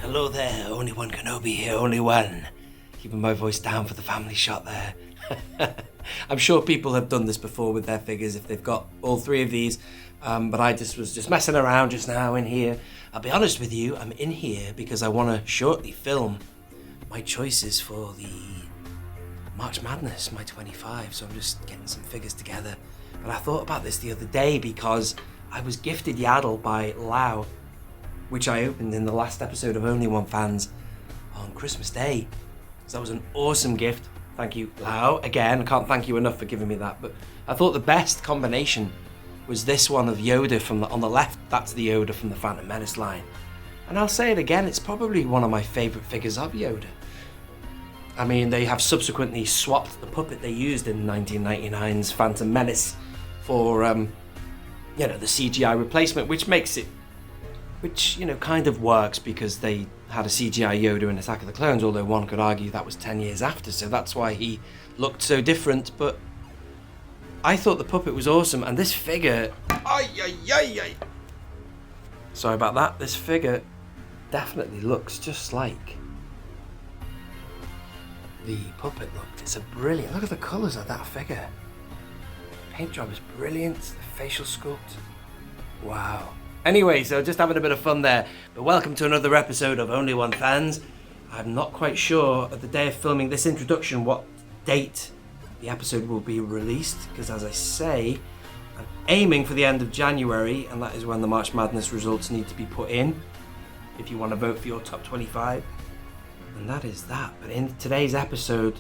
Hello there, Only One Kenobi here, Only One. Keeping my voice down for the family shot there. I'm sure people have done this before with their figures if they've got all three of these, but I was just messing around just now in here. I'll be honest with you, I'm in here because I want to shortly film my choices for the March Madness, my 25, so I'm just getting some figures together. But I thought about this the other day because I was gifted Yaddle by Lau, which I opened in the last episode of Only One Fans on Christmas Day. So that was an awesome gift. Thank you, Lau. Again, I can't thank you enough for giving me that, but I thought the best combination was this one of Yoda on the left. That's the Yoda from the Phantom Menace line. And I'll say it again, it's probably one of my favourite figures of Yoda. I mean, they have subsequently swapped the puppet they used in 1999's Phantom Menace for, the CGI replacement, which kind of works because they had a CGI Yoda in Attack of the Clones, although one could argue that was 10 years after, so that's why he looked so different. But I thought the puppet was awesome, and this figure... Sorry about that. This figure definitely looks just like the puppet looked. It's a brilliant... Look at the colours of that figure. Paint job is brilliant. The facial sculpt. Wow. Anyway, so just having a bit of fun there. But welcome to another episode of Only One Fans. I'm not quite sure at the day of filming this introduction what date the episode will be released, because as I say, I'm aiming for the end of January, and that is when the March Madness results need to be put in if you want to vote for your top 25. And that is that. But in today's episode,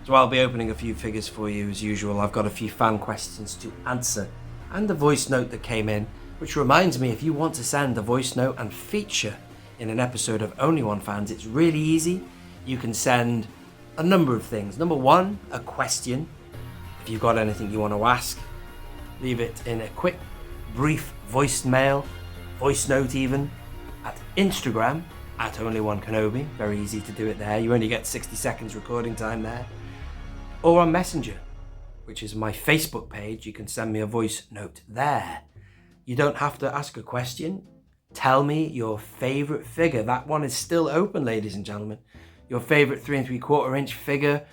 so I'll be opening a few figures for you as usual. I've got a few fan questions to answer and a voice note that came in. Which reminds me, if you want to send a voice note and feature in an episode of Only One Fans, it's really easy. You can send a number of things. Number one, a question. If you've got anything you want to ask, leave it in a quick, brief voice note even, at Instagram, at Only One Kenobi. Very easy to do it there. You only get 60 seconds recording time there. Or on Messenger, which is my Facebook page. You can send me a voice note there. You don't have to ask a question. Tell me your favourite figure. That one is still open, ladies and gentlemen. Your favourite 3 3/4 inch figure,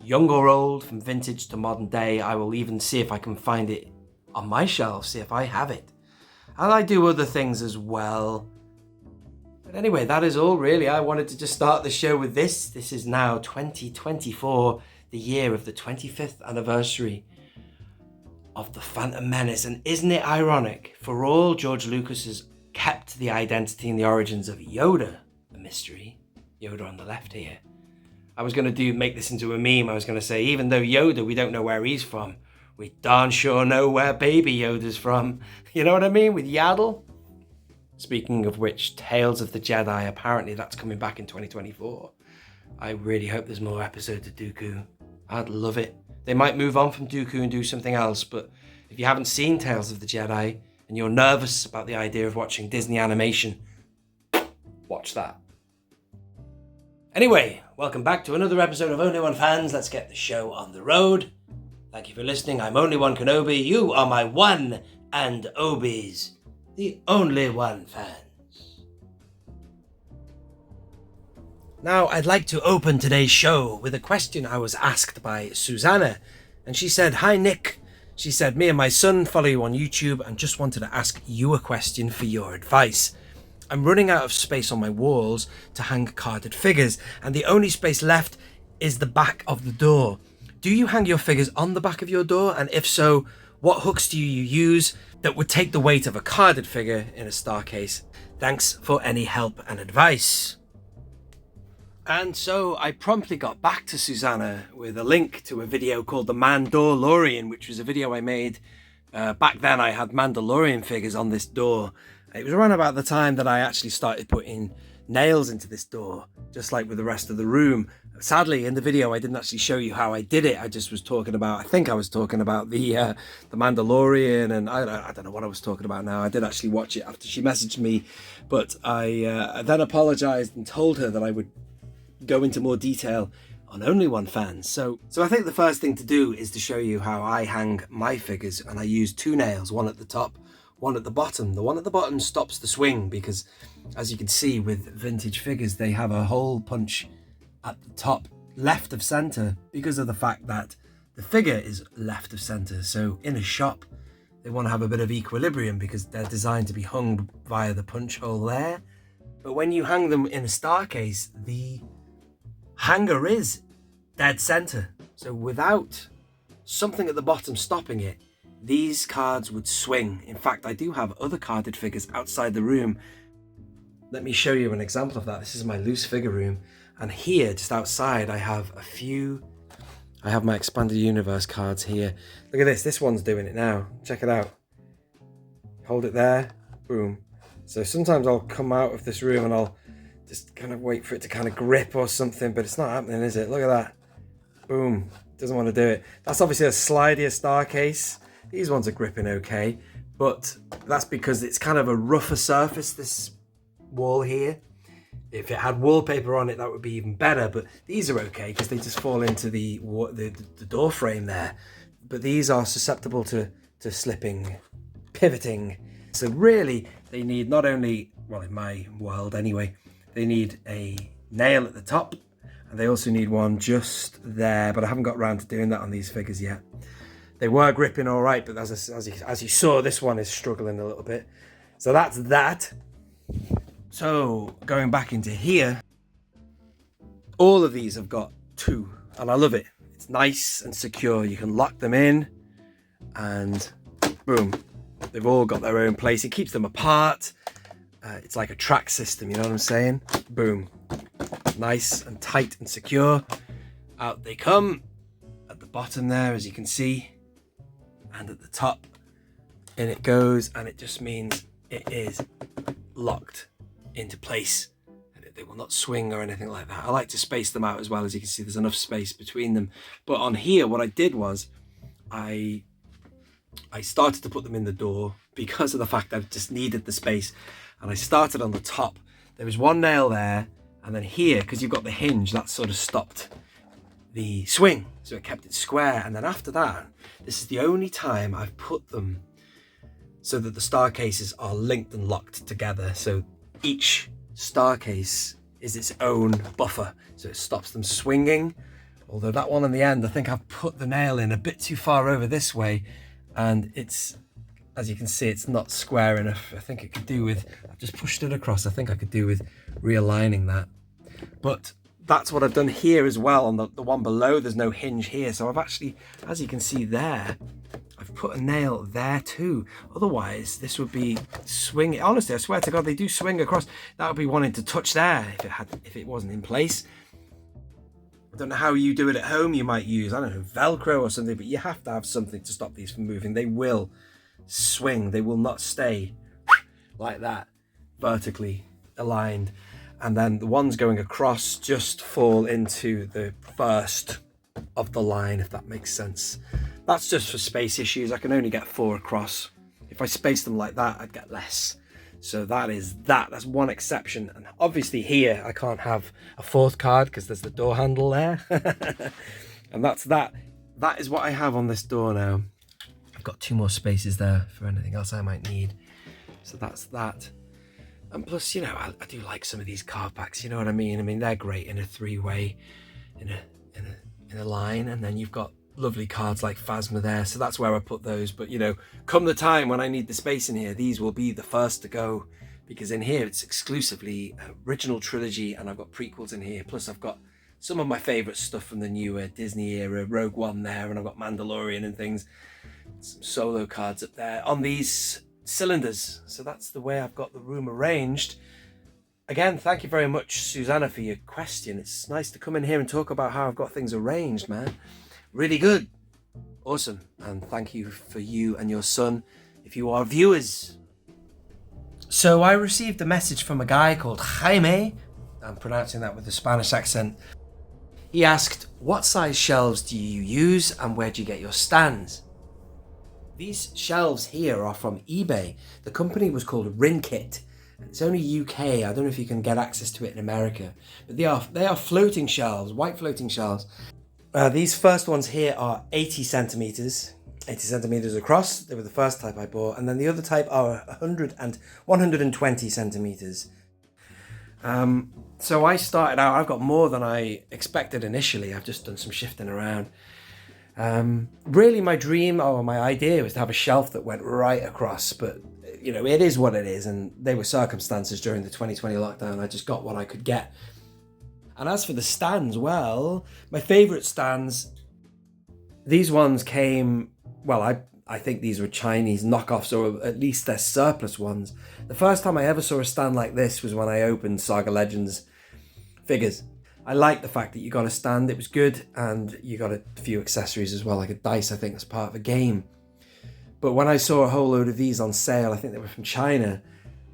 young or old, from vintage to modern day. I will even see if I can find it on my shelf, see if I have it. And I do other things as well. But anyway, that is all really. I wanted to just start the show with this. This is now 2024, the year of the 25th anniversary of the Phantom Menace. And isn't it ironic, for all George Lucas has kept the identity and the origins of Yoda a mystery, Yoda on the left here. I was going to make this into a meme. I was going to say, even though Yoda, we don't know where he's from, we darn sure know where baby Yoda's from. You know what I mean? With Yaddle. Speaking of which, Tales of the Jedi, apparently that's coming back in 2024. I really hope there's more episodes of Dooku. I'd love it. They might move on from Dooku and do something else, but if you haven't seen Tales of the Jedi and you're nervous about the idea of watching Disney animation, watch that. Anyway, welcome back to another episode of Only One Fans. Let's get the show on the road. Thank you for listening. I'm Only One Kenobi. You are my one and Obies, the Only One Fans. Now, I'd like to open today's show with a question I was asked by Susanna. And she said, "Hi, Nick." She said, "Me and my son follow you on YouTube and just wanted to ask you a question for your advice. I'm running out of space on my walls to hang carded figures, and the only space left is the back of the door. Do you hang your figures on the back of your door? And if so, what hooks do you use that would take the weight of a carded figure in a star case? Thanks for any help and advice." And so I promptly got back to Susanna with a link to a video called The Mandalorian, which was a video I made. Back then I had Mandalorian figures on this door. It was around about the time that I actually started putting nails into this door, just like with the rest of the room. Sadly, in the video, I didn't actually show you how I did it. I just was talking about, I think I was talking about the Mandalorian, and I don't know what I was talking about now. I did actually watch it after she messaged me, but I then apologized and told her that I would go into more detail on Only One fans. So I think the first thing to do is to show you how I hang my figures, and I use 2 nails, one at the top, one at the bottom. The one at the bottom stops the swing because, as you can see with vintage figures, they have a hole punch at the top left of center because of the fact that the figure is left of center. So in a shop, they want to have a bit of equilibrium because they're designed to be hung via the punch hole there. But when you hang them in a star case, the hanger is dead center. So without something at the bottom stopping it, these cards would swing. In fact, I do have other carded figures outside the room. Let me show you an example of that. This is my loose figure room. And here, just outside, I have my Expanded Universe cards here. Look at this. This one's doing it now. Check it out. Hold it there. Boom. So sometimes I'll come out of this room and I'll just kind of wait for it to kind of grip or something, but it's not happening, is it? Look at that. Boom. Doesn't want to do it. That's obviously a slidier star case. These ones are gripping okay, but that's because it's kind of a rougher surface, this wall here. If it had wallpaper on it, that would be even better, but these are okay because they just fall into the door frame there. But these are susceptible to slipping, pivoting. So really, they need not only, well, in my world anyway, they need a nail at the top, and they also need one just there, but I haven't got around to doing that on these figures yet. They were gripping all right, but as you saw, this one is struggling a little bit. So that's that. So going back into here, all of these have got 2, and I love it. It's nice and secure. You can lock them in, and boom, they've all got their own place. It keeps them apart. It's like a track system, you know what I'm saying? Boom. Nice and tight and secure. Out they come at the bottom there, as you can see. And at the top, in it goes, and it just means it is locked into place. They will not swing or anything like that. I like to space them out as well. As you can see, there's enough space between them. But on here, what I did was I started to put them in the door because of the fact that I just needed the space. And I started on the top. There was 1 nail there, and then here, because you've got the hinge, that sort of stopped the swing. So it kept it square. And then after that, this is the only time I've put them so that the star cases are linked and locked together. So each star case is its own buffer, so it stops them swinging. Although that one in the end, I think I've put the nail in a bit too far over this way, and it's, as you can see, it's not square enough. I think it could do with, I've just pushed it across, I think I could do with realigning that. But that's what I've done here as well. On the one below, there's no hinge here, so I've actually, as you can see there, I've put a nail there too. Otherwise, this would be swinging. Honestly, I swear to God, they do swing across. That would be wanting to touch there if it wasn't in place. I don't know how you do it at home. You might use, I don't know, Velcro or something, but you have to have something to stop these from moving. They will swing. They will not stay like that, vertically aligned. And then the ones going across just fall into the first of the line, if that makes sense. That's just for space issues. I can only get 4 across. If I space them like that, I'd get less. So that is that. That's one exception. And obviously here, I can't have a 4th card because there's the door handle there. And that's that. That is what I have on this door now. I've got 2 more spaces there for anything else I might need. So that's that. And plus, you know, I do like some of these card packs, you know what I mean? I mean, they're great in a three-way, in a line, and then you've got lovely cards like Phasma there, so that's where I put those. But, you know, come the time when I need the space in here, these will be the first to go, because in here it's exclusively original trilogy, and I've got prequels in here, plus I've got some of my favourite stuff from the newer Disney era, Rogue One there, and I've got Mandalorian and things, some solo cards up there on these cylinders. So that's the way I've got the room arranged. Again, thank you very much, Susanna, for your question. It's nice to come in here and talk about how I've got things arranged, man. Really good. Awesome. And thank you for you and your son, if you are viewers. So I received a message from a guy called Jaime. I'm pronouncing that with a Spanish accent. He asked, what size shelves do you use and where do you get your stands? These shelves here are from eBay. The company was called Rinkit. It's only UK. I don't know if you can get access to it in America, but they are floating shelves, white floating shelves. These first ones here are 80 centimeters across. They were the first type I bought, and then the other type are 120 centimeters. So I started out. I've got more than I expected initially. I've just done some shifting around. Really, my dream or my idea was to have a shelf that went right across, but you know, it is what it is, and they were circumstances during the 2020 lockdown. I just got what I could get. And as for the stands, well, my favourite stands, these ones came, well, I think these were Chinese knockoffs, or at least they're surplus ones. The first time I ever saw a stand like this was when I opened Saga Legends figures. I liked the fact that you got a stand, it was good, and you got a few accessories as well, like a dice, I think, that's part of a game. But when I saw a whole load of these on sale, I think they were from China,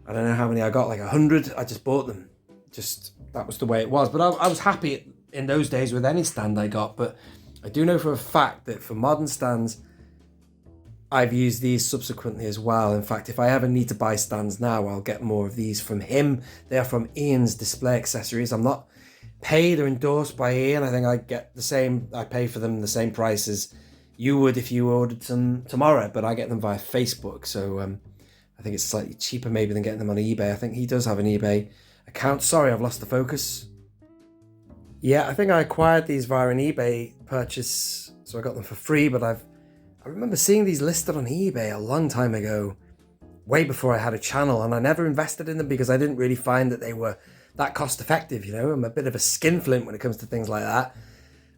I don't know how many I got, like 100, I just bought them. Just, that was the way it was. But I was happy in those days with any stand I got, but I do know for a fact that for modern stands, I've used these subsequently as well. In fact, if I ever need to buy stands now, I'll get more of these from him. They are from Ian's Display Accessories. I'm not paid or endorsed by Ian. I think I get the same, I pay for them the same price as you would if you ordered some tomorrow, but I get them via Facebook. So I think it's slightly cheaper maybe than getting them on eBay. I think he does have an eBay account. Sorry, I've lost the focus. Yeah, I think I acquired these via an eBay purchase, so I got them for free, but I remember seeing these listed on eBay a long time ago, way before I had a channel, and I never invested in them because I didn't really find that they were that cost effective, you know. I'm a bit of a skinflint when it comes to things like that,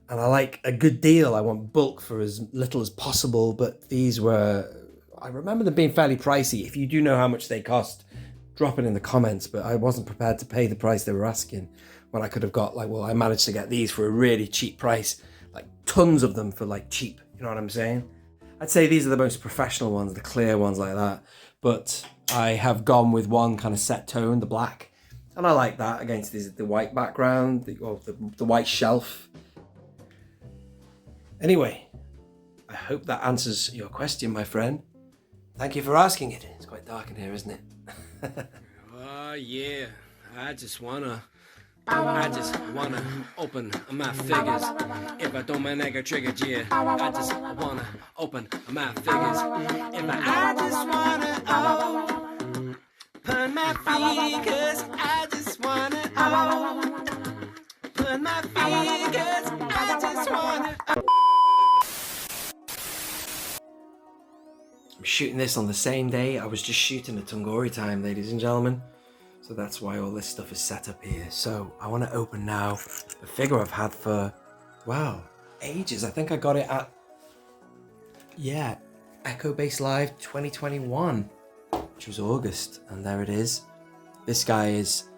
and I like a good deal. I want bulk for as little as possible, but these were, I remember them being fairly pricey. If you do know how much they cost, drop it in the comments, but I wasn't prepared to pay the price they were asking when I could have got, like, well, I managed to get these for a really cheap price, like tons of them for like cheap, you know what I'm saying? I'd say these are the most professional ones, the clear ones like that, but I have gone with one kind of set tone, the black, and I like that against the white background, the white shelf. Anyway, I hope that answers your question, my friend. Thank you for asking it. It's quite dark in here, isn't it? Yeah, I just wanna open my figures. If I don't my nigga triggered, yeah. I just wanna open my figures. If I just wanna put my figures. I just wanna put my figures. I just wanna. I'm shooting this on the same day I was just shooting at Tungori time, ladies and gentlemen. So that's why all this stuff is set up here. So I want to open now the figure I've had for, wow, ages. I think I got it at, yeah, Echo Base Live 2021, which was August. And there it is. This guy is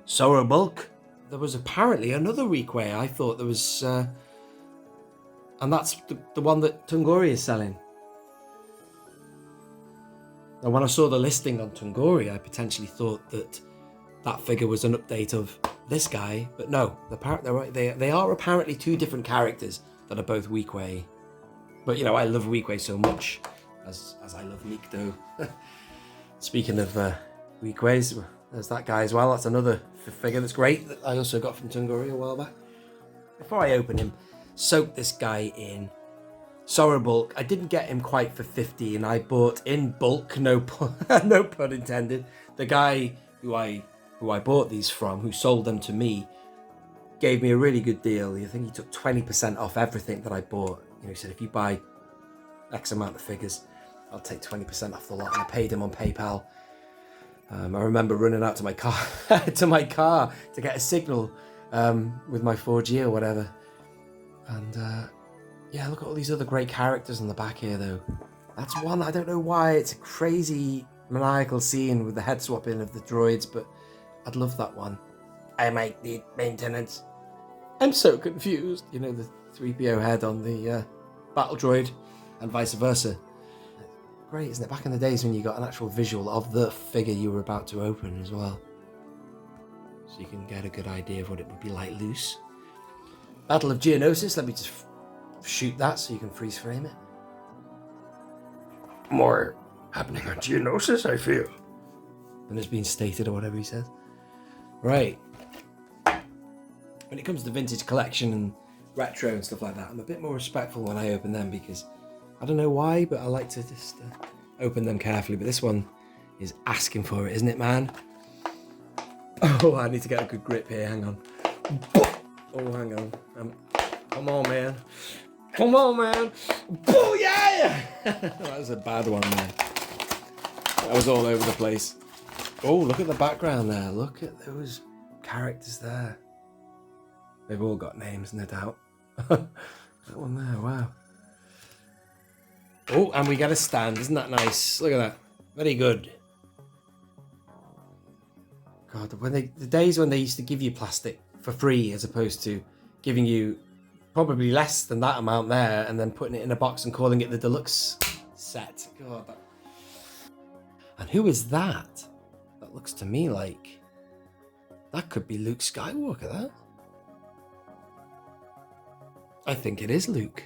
Sora Bulq. There was apparently another Requay. I thought there was, and that's the one that Tungori is selling. And when I saw the listing on Tungori, I potentially thought that that figure was an update of this guy, but no, they are apparently two different characters that are both Weequay. But you know, I love Weequay so much, as I love Nikto. Speaking of Weequays, there's that guy as well. That's another figure that's great that I also got from Tungori a while back. Before I open him, soak this guy in Sora Bulq. I didn't get him quite for 50, and I bought in bulk, no pun intended. The guy who I bought these from, who sold them to me, gave me a really good deal. I think he took 20% off everything that I bought. He said, if you buy X amount of figures, I'll take 20% off the lot. And I paid him on PayPal. I remember running out to my car to get a signal with my 4G or whatever. And yeah, look at all these other great characters on the back here, though. That's one, I don't know why, it's a crazy maniacal scene with the head swapping of the droids, but I'd love that one. I might need maintenance. I'm so confused. The 3PO head on the battle droid and vice versa. Great, isn't it? Back in the days when you got an actual visual of the figure you were about to open as well. So you can get a good idea of what it would be like loose. Battle of Geonosis, let me just shoot that so you can freeze frame it. More happening on Geonosis, I feel. And it's been stated or whatever he says. Right. When it comes to vintage collection and retro and stuff like that, I'm a bit more respectful when I open them because I don't know why, but I like to just open them carefully. But this one is asking for it, isn't it, man? Oh, I need to get a good grip here. Hang on. Oh, hang on. Come on, man. Come on, man. Oh, yeah! That was a bad one, man. That was all over the place. Oh, look at the background there. Look at those characters there. They've all got names, no doubt. That one there, wow. Oh, and we get a stand. Isn't that nice? Look at that. Very good. God, the days when they used to give you plastic for free as opposed to giving you probably less than that amount there and then putting it in a box and calling it the deluxe set. God. And who is that? That looks to me like that could be Luke Skywalker, that. I think it is Luke.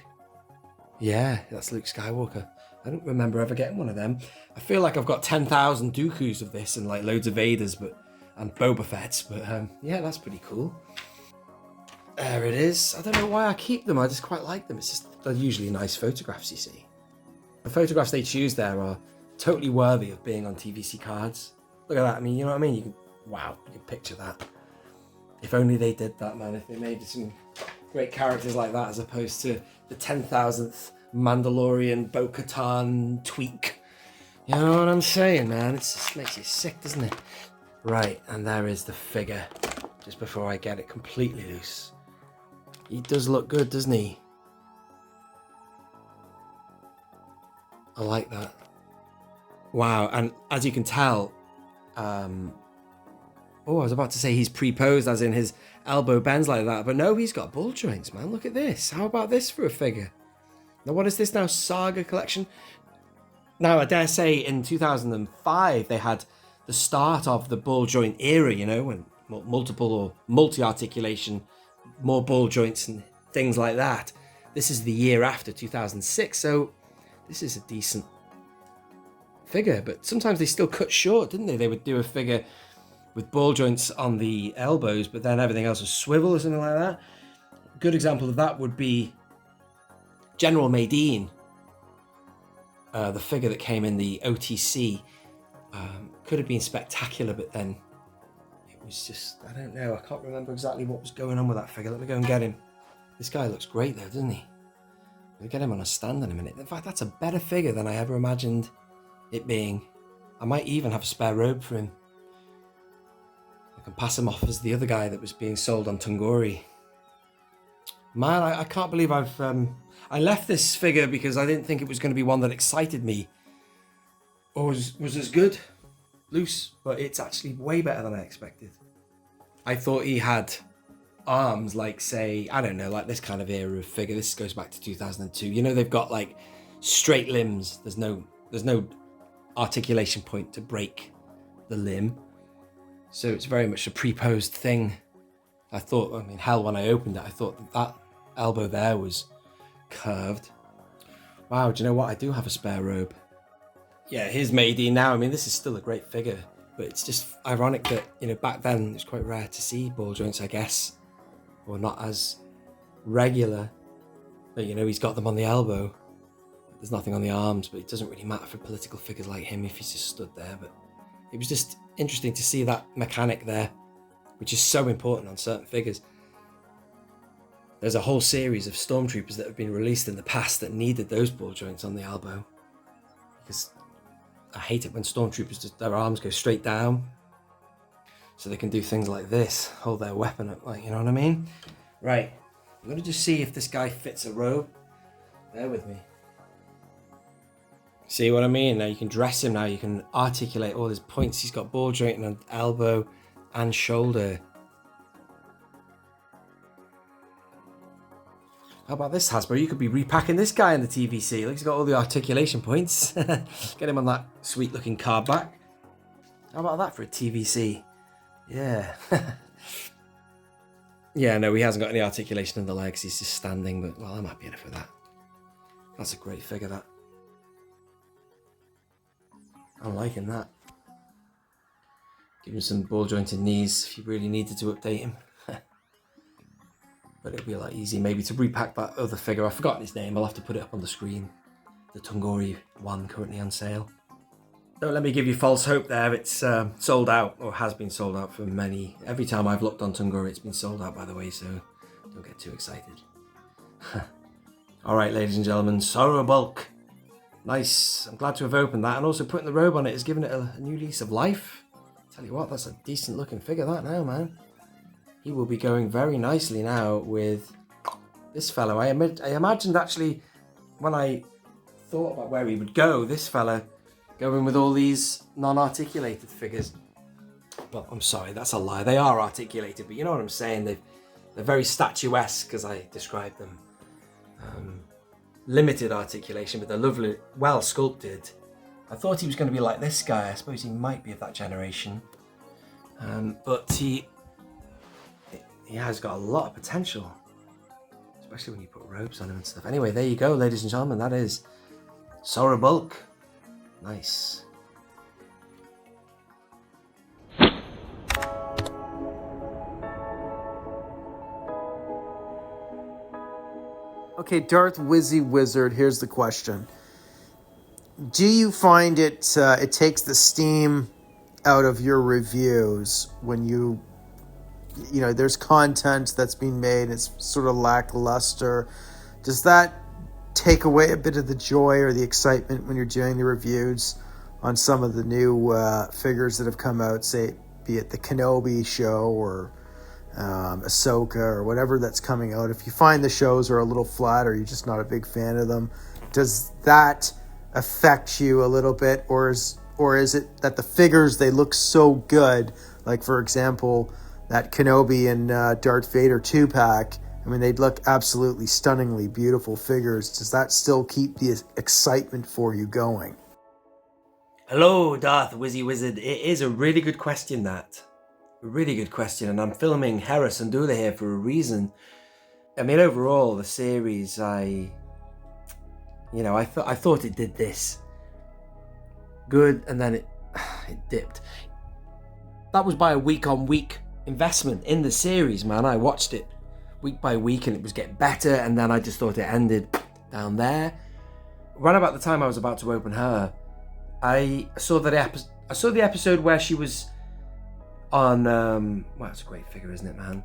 Yeah, that's Luke Skywalker. I don't remember ever getting one of them. I feel like I've got 10,000 Dooku's of this and like loads of Vaders and Boba Fett's, but yeah, that's pretty cool. There it is. I don't know why I keep them. I just quite like them. It's just they're usually nice photographs, you see. The photographs they choose there are totally worthy of being on TVC cards. Look at that. I mean, you know what I mean? You can picture that. If only they did that, man. If they made some great characters like that as opposed to the 10,000th Mandalorian Bo-Katan tweak. You know what I'm saying, man? It just makes you sick, doesn't it? Right, and there is the figure. Just before I get it completely loose. He does look good, doesn't he? I like that. Wow, and as you can tell, I was about to say he's pre-posed as in his elbow bends like that, but no, he's got ball joints, man. Look at this. How about this for a figure? Now, what is this now? Saga collection? Now, I dare say in 2005, they had the start of the ball joint era, when multiple or multi-articulation, more ball joints and things like that. This is the year after 2006, so this is a decent figure, but sometimes they still cut short, didn't they? They would do a figure with ball joints on the elbows, but then everything else was swivel or something like that. A good example of that would be General Madine, the figure that came in the OTC. Could have been spectacular, but then it was just, I don't know, I can't remember exactly what was going on with that figure. Let me go and get him. This guy looks great though, doesn't he? We'll get him on a stand in a minute. In fact, that's a better figure than I ever imagined it being. I might even have a spare robe for him. I can pass him off as the other guy that was being sold on Tungori. Man, I can't believe I left this figure because I didn't think it was going to be one that excited me or was as good loose, but it's actually way better than I expected. I thought he had arms like, say, I don't know, like this kind of era of figure. This goes back to 2002. They've got like straight limbs. There's no articulation point to break the limb. So it's very much a pre-posed thing. Hell, when I opened it, I thought that elbow there was curved. Wow, do you know what? I do have a spare robe. Yeah, here's Madine now. This is still a great figure, but it's just ironic that, back then it was quite rare to see ball joints, I guess, or not as regular. But, he's got them on the elbow. There's nothing on the arms, but it doesn't really matter for political figures like him if he's just stood there. But it was just interesting to see that mechanic there, which is so important on certain figures. There's a whole series of stormtroopers that have been released in the past that needed those ball joints on the elbow. Because I hate it when stormtroopers, just their arms go straight down. So they can do things like this, hold their weapon up, like, you know what I mean? Right, I'm going to just see if this guy fits a robe. Bear with me. See what I mean? Now you can dress him now, you can articulate all his points. He's got ball jointing on elbow and shoulder. How about this, Hasbro? You could be repacking this guy in the TVC. Look, he's got all the articulation points. Get him on that sweet looking card back. How about that for a TVC? Yeah. Yeah, no, he hasn't got any articulation in the legs. He's just standing, but, well, I'm happy enough with that. That's a great figure, that. I'm liking that. Give him some ball jointed knees if you really needed to update him. But it'll be a lot easier maybe to repack that other figure. I've forgotten his name. I'll have to put it up on the screen. The Tungori one currently on sale. Don't let me give you false hope there. It's sold out, or has been sold out for many. Every time I've looked on Tungori, it's been sold out, by the way, so don't get too excited. All right, ladies and gentlemen, Sora Bulq. Nice. I'm glad to have opened that, and also putting the robe on it has given it a new lease of life. Tell you what, that's a decent looking figure, that now, man. He will be going very nicely now with this fellow. I imagined actually, when I thought about where he would go, this fella going with all these non-articulated figures. Well, I'm sorry, that's a lie. They are articulated, but you know what I'm saying. They're very statuesque, as I described them. Limited articulation, but they're lovely, well sculpted. I thought he was going to be like this guy. I suppose he might be of that generation. But he has got a lot of potential, especially when you put robes on him and stuff. Anyway, there you go, ladies and gentlemen. That is Sora Bulq. Nice. Okay, Darth Wizzy Wizard, here's the question. Do you find it takes the steam out of your reviews when you know, there's content that's being made, it's sort of lackluster? Does that take away a bit of the joy or the excitement when you're doing the reviews on some of the new figures that have come out, say, be it the Kenobi show or Ahsoka or whatever that's coming out? If you find the shows are a little flat or you're just not a big fan of them, does that affect you a little bit, or is it that the figures, they look so good? Like, for example, that Kenobi and Darth Vader 2-pack, I mean, they'd look absolutely stunningly beautiful figures. Does that still keep the excitement for you going? Hello, Darth Wizzy Wizard. It is a really good question, that. A really good question, and I'm filming Hera Syndulla here for a reason. I mean, overall, the series, I thought it did this good, and then it dipped. That was by a week-on-week investment in the series, man. I watched it week by week, and it was getting better, and then I just thought it ended down there. Right about the time I was about to open her, I saw the episode where she was on, well, it's a great figure, isn't it, man?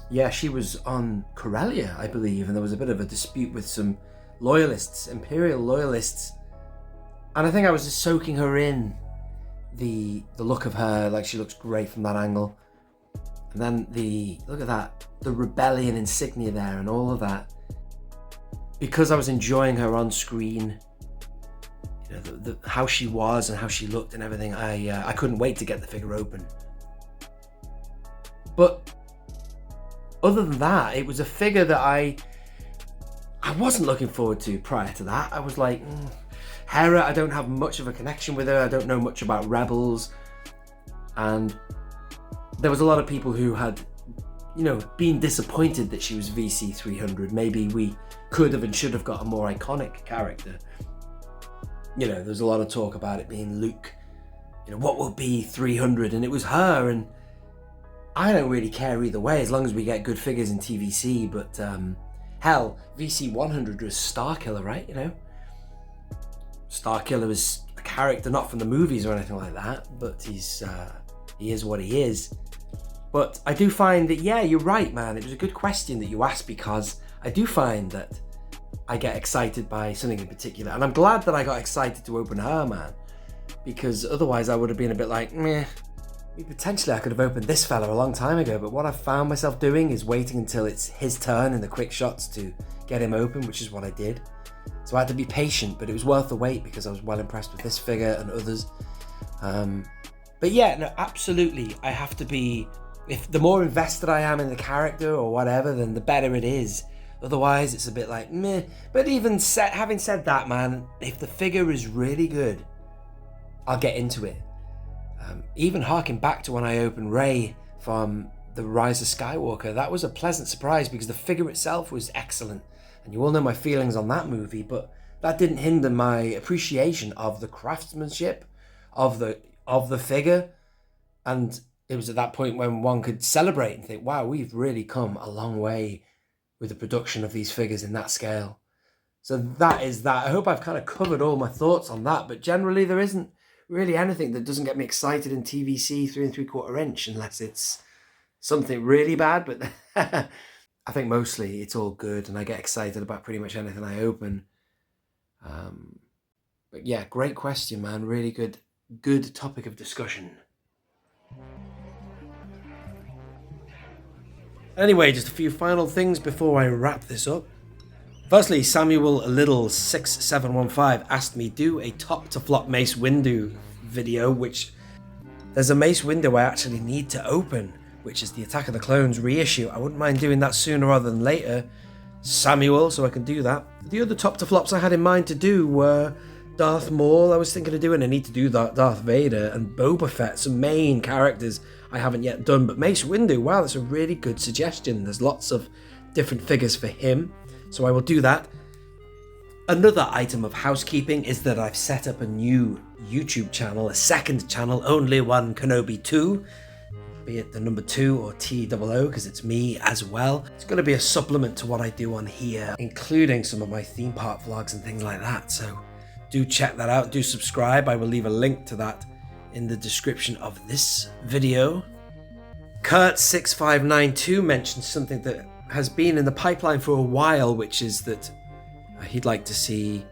Yeah, she was on Corellia, I believe, and there was a bit of a dispute with some loyalists, Imperial loyalists, and I think I was just soaking her in, the look of her, like, she looks great from that angle. And then look at that, the rebellion insignia there and all of that. Because I was enjoying her on screen, you know, how she was and how she looked and everything, I couldn't wait to get the figure open. But other than that, it was a figure that I wasn't looking forward to prior to that. I was like, Hera, I don't have much of a connection with her. I don't know much about Rebels. And there was a lot of people who had, you know, been disappointed that she was VC 300. Maybe we could have and should have got a more iconic character. You know, there's a lot of talk about it being Luke. You know, what will be 300? And it was her, and I don't really care either way as long as we get good figures in TVC. But hell, VC 100 was Starkiller, right? You know, Starkiller was a character, not from the movies or anything like that, but he is what he is. But I do find that, yeah, you're right, man. It was a good question that you asked, because I do find that I get excited by something in particular. And I'm glad that I got excited to open her, man, because otherwise I would have been a bit like, meh. Potentially I could have opened this fella a long time ago, but what I've found myself doing is waiting until it's his turn in the quick shots to get him open, which is what I did. So I had to be patient, but it was worth the wait because I was well impressed with this figure and others. But yeah, no, absolutely. I have to be, if the more invested I am in the character or whatever, then the better it is. Otherwise, it's a bit like, meh. But even having said that, man, if the figure is really good, I'll get into it. Even harking back to when I opened Rey from The Rise of Skywalker, that was a pleasant surprise because the figure itself was excellent. And you all know my feelings on that movie, but that didn't hinder my appreciation of the craftsmanship of the figure. And it was at that point when one could celebrate and think, wow, we've really come a long way with the production of these figures in that scale. So that is that. I hope I've kind of covered all my thoughts on that, but generally there isn't really anything that doesn't get me excited in TVC 3 3/4 inch unless it's something really bad. But I think mostly it's all good and I get excited about pretty much anything I open. But yeah, great question, man. Really good topic of discussion. Anyway, just a few final things before I wrap this up. Firstly, Samuel Little 6715 asked me do a top to flop Mace Windu video, which there's a Mace Windu I actually need to open, which is the Attack of the Clones reissue. I wouldn't mind doing that sooner rather than later, Samuel, so I can do that. The other top to flops I had in mind to do were Darth Maul. I was thinking of doing, I need to do that, Darth Vader and Boba Fett, some main characters I haven't yet done. But Mace Windu, wow, that's a really good suggestion. There's lots of different figures for him, so I will do that. Another item of housekeeping is that I've set up a new YouTube channel, a second channel, Only One Kenobi 2, be it the number 2 or TOO, because it's me as well. It's going to be a supplement to what I do on here, including some of my theme park vlogs and things like that. So do check that out, do subscribe. I will leave a link to that in the description of this video. Kurt6592 mentioned something that has been in the pipeline for a while, which is that he'd like to see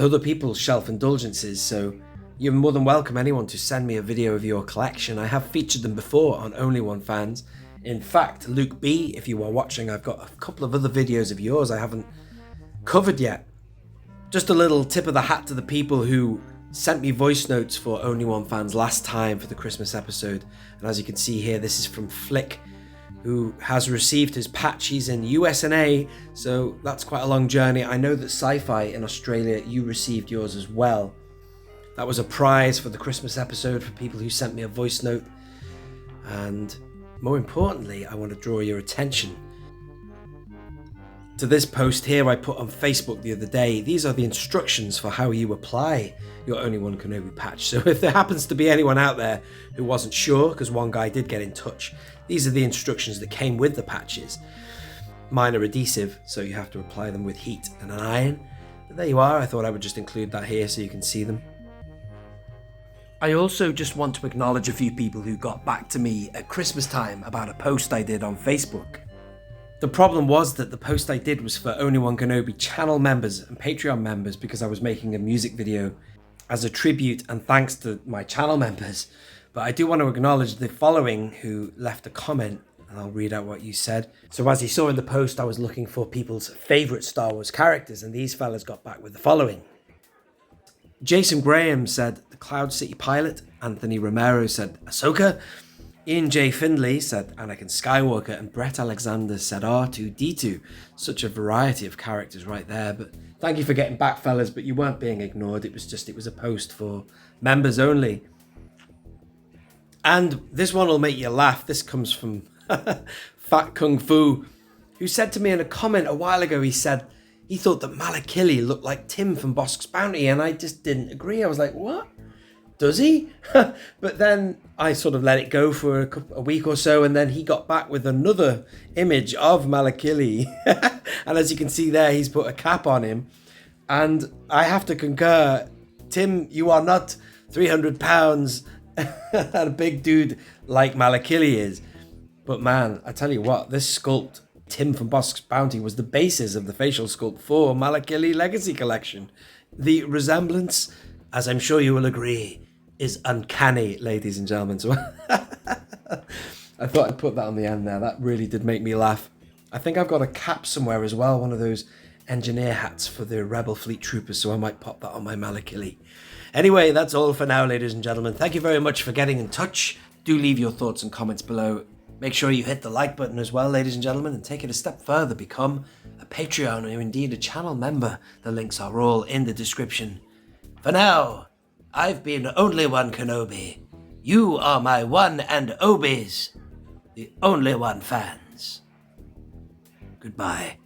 other people's shelf indulgences. So you're more than welcome, anyone, to send me a video of your collection. I have featured them before on Only One Fans. In fact, Luke B, if you are watching, I've got a couple of other videos of yours I haven't covered yet. Just a little tip of the hat to the people who sent me voice notes for Only One Fans last time for the Christmas episode. And as you can see here, this is from Flick, who has received his patch. He's in US&A, so that's quite a long journey. I know that Sci-Fi in Australia, you received yours as well. That was a prize for the Christmas episode for people who sent me a voice note. And more importantly, I want to draw your attention to this post here I put on Facebook the other day. These are the instructions for how you apply your Only One Kenobi patch. So if there happens to be anyone out there who wasn't sure, because one guy did get in touch, these are the instructions that came with the patches. Mine are adhesive, so you have to apply them with heat and an iron. But there you are. I thought I would just include that here so you can see them. I also just want to acknowledge a few people who got back to me at Christmas time about a post I did on Facebook. The problem was that the post I did was for Only One Kenobi channel members and Patreon members, because I was making a music video as a tribute and thanks to my channel members. But I do want to acknowledge the following who left a comment, and I'll read out what you said. So as you saw in the post, I was looking for people's favourite Star Wars characters, and these fellas got back with the following. Jason Graham said the Cloud City Pilot. Anthony Romero said Ahsoka. Ian J. Findlay said Anakin Skywalker, and Brett Alexander said R2-D2. Such a variety of characters right there, but thank you for getting back, fellas, but you weren't being ignored. It was a post for members only. And this one will make you laugh. This comes from Fat Kung Fu, who said to me in a comment a while ago, he said he thought that Malakili looked like Tim from Bosk's Bounty, and I just didn't agree. I was like, what? Does he? But then I sort of let it go for a week or so, and then he got back with another image of Malakili. And as you can see there, he's put a cap on him. And I have to concur, Tim, you are not 300 pounds and a big dude like Malakili is. But man, I tell you what, this sculpt, Tim from Bosk's Bounty, was the basis of the facial sculpt for Malakili Legacy Collection. The resemblance, as I'm sure you will agree, is uncanny, ladies and gentlemen. So I thought I'd put that on the end there. That really did make me laugh. I think I've got a cap somewhere as well, one of those engineer hats for the Rebel Fleet Troopers, so I might pop that on my Malakili. Anyway, that's all for now, ladies and gentlemen. Thank you very much for getting in touch. Do leave your thoughts and comments below. Make sure you hit the like button as well, ladies and gentlemen, and take it a step further. Become a Patreon or indeed a channel member. The links are all in the description. For now, I've been Only One Kenobi. You are my one and Obies, the Only One fans. Goodbye.